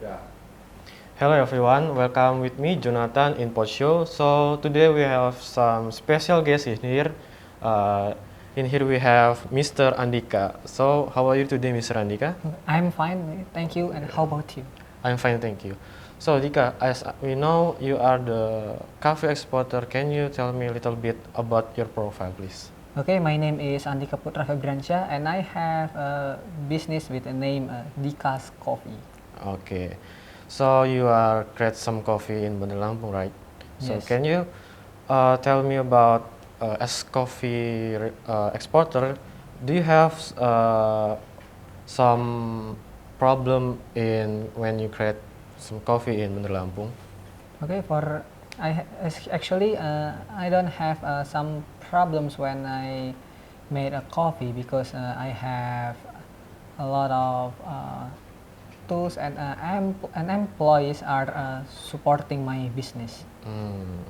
Yeah. Hello everyone, welcome with me Jonathan in Pod Show. So today we have some special guests in here. Uh, in here we have Mr. Andika. So how are you today, Mr. Andika? I'm fine, thank you. And how about you? I'm fine, thank you. So Andika, as we know you are the coffee exporter, can you tell me a little bit about your profile, please? Okay, my name is Andika Putra Febriansyah, and I have a business with the name Dika's Coffee. Okay, so you are create some coffee in Bandar Lampung, right? So Yes. can you tell me about as coffee exporter, do you have some problem in when you create some coffee in Bandar Lampung? Okay, actually I don't have some problems when I made a coffee because I have a lot of tools and employees are supporting my business. Hmm.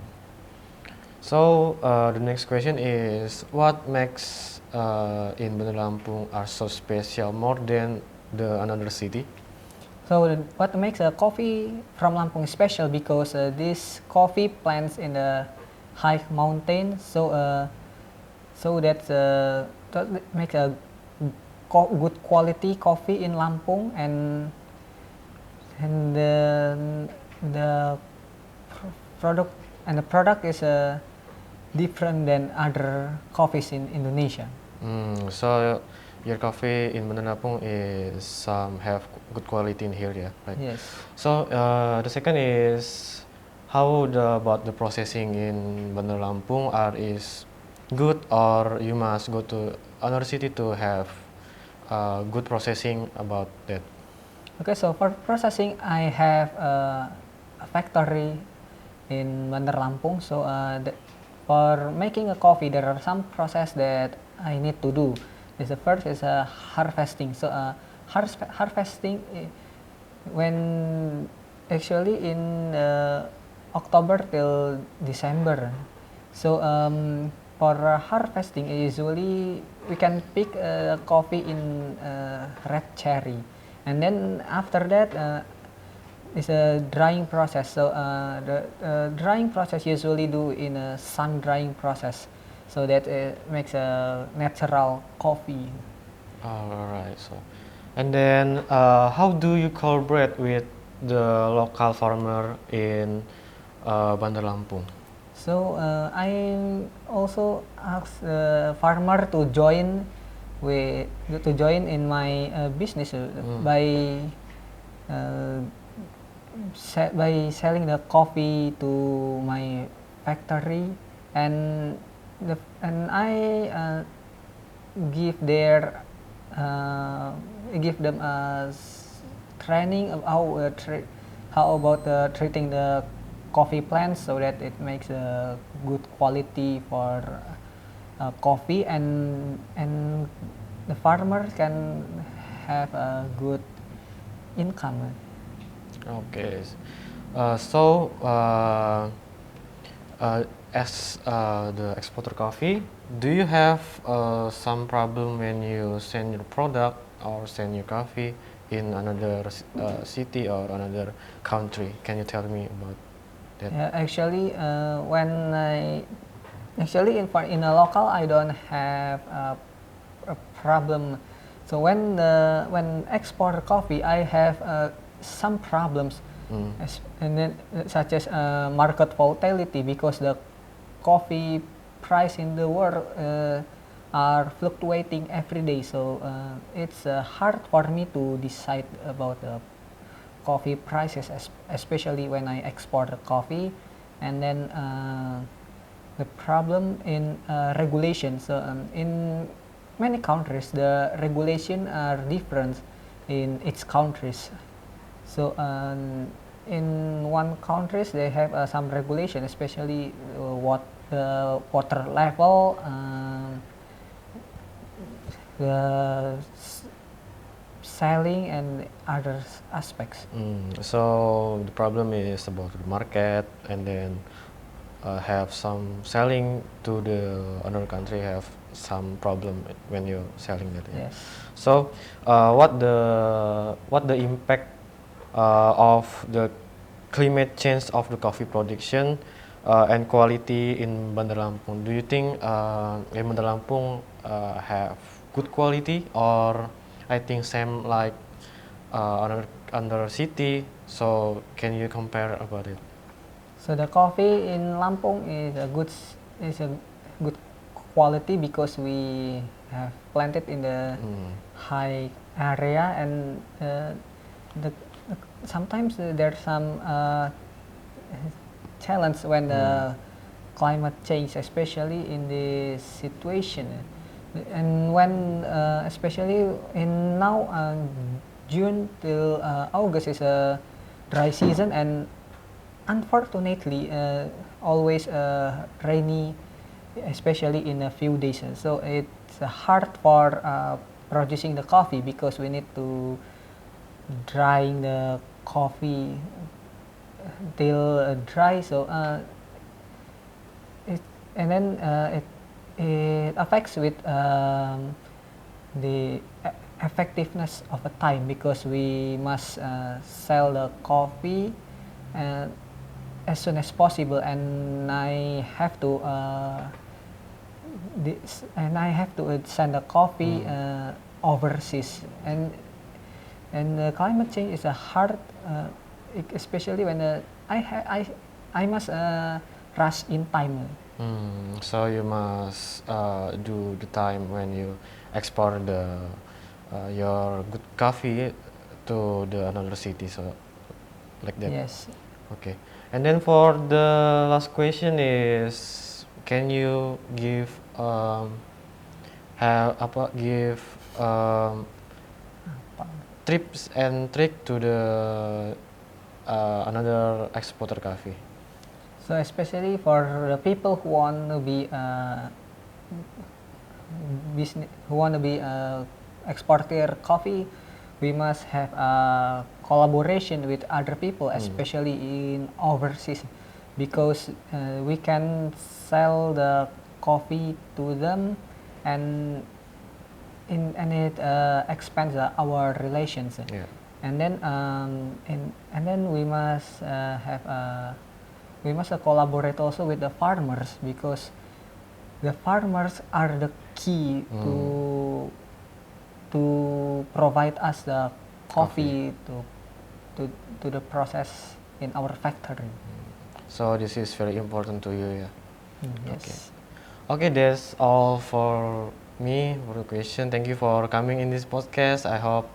So the next question is, what makes in Bandar Lampung are so special more than the another city? So what makes a coffee from Lampung special because this coffee plants in the high mountain, that makes a good quality coffee in Lampung, and the product the product is different than other coffees in Indonesia. So your coffee in Bandar Lampung is have good quality in here, yeah, right? Yes. So the second is about the processing in Bandar Lampung is good, or you must go to another city to have good processing about that? Okay, so for processing, I have a factory in Bandar Lampung. For making a coffee, there are some process that I need to do. The first is harvesting. Harvesting when actually in October till December. For harvesting, usually we can pick coffee in red cherry, and then after that is a drying process. The drying process usually do in a sun drying process, so that makes a natural coffee. All right. So, and then how do you collaborate with the local farmer in Bandar Lampung? So I also ask farmer to join in my business uh, by selling the coffee to my factory, and I give their give them a training of how about treating the coffee plants so that it makes a good quality for coffee, and the farmer can have a good income. Okay. So, as the exporter coffee, do you have some problem when you send your product or send your coffee in another city or another country? Can you tell me about that? Yeah, actually, when I actually in a local, I don't have a problem. So when export coffee, I have some problems, and then such as market volatility, because the coffee price in the world are fluctuating every day. So it's hard for me to decide about the coffee prices, especially when I export the coffee. And then the problem in regulation. So in many countries, the regulation are different in each countries. So in one countries they have some regulation, especially what the water level, the selling, and other aspects. So the problem is about the market, and then have some selling to the another country have some problem when you're selling that. Yeah. Yes. So what the impact of the climate change of the coffee production and quality in Bandar Lampung. Do you think in Bandar Lampung have good quality, or I think same like another city? So can you compare about it? So the coffee in Lampung is a good quality because we have planted in the high area, and the, sometimes there's some challenge when the climate change, especially in this situation. And when especially in now June till August is a dry season, and unfortunately always rainy, especially in a few days. So it's hard for producing the coffee because we need to drying the coffee till dry. So and then it affects with the effectiveness of a time, because we must sell the coffee as soon as possible, and I have to send the coffee overseas, and climate change is a hard, especially when I must rush in time. So you must do the time when you export your good coffee to the another city, so like that. Yes. Okay. And then for the last question is, can you give tips and trick to the another exporter coffee? So especially for the people who want to be exporter coffee, we must have a collaboration with other people, especially in overseas, because we can sell the coffee to them, and it expands our relations. Yeah. And then we must collaborate also with the farmers, because the farmers are the key to provide us the coffee to the process in our factory. So this is very important to you, yeah. Yes. Okay, that's all for me for the question. Thank you for coming in this podcast. I hope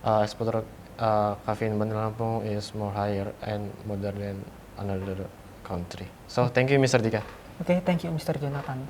exporter coffee in Bandar Lampung is more higher and modern than another country. So thank you, Mr. Dika. Okay, thank you, Mr. Jonathan.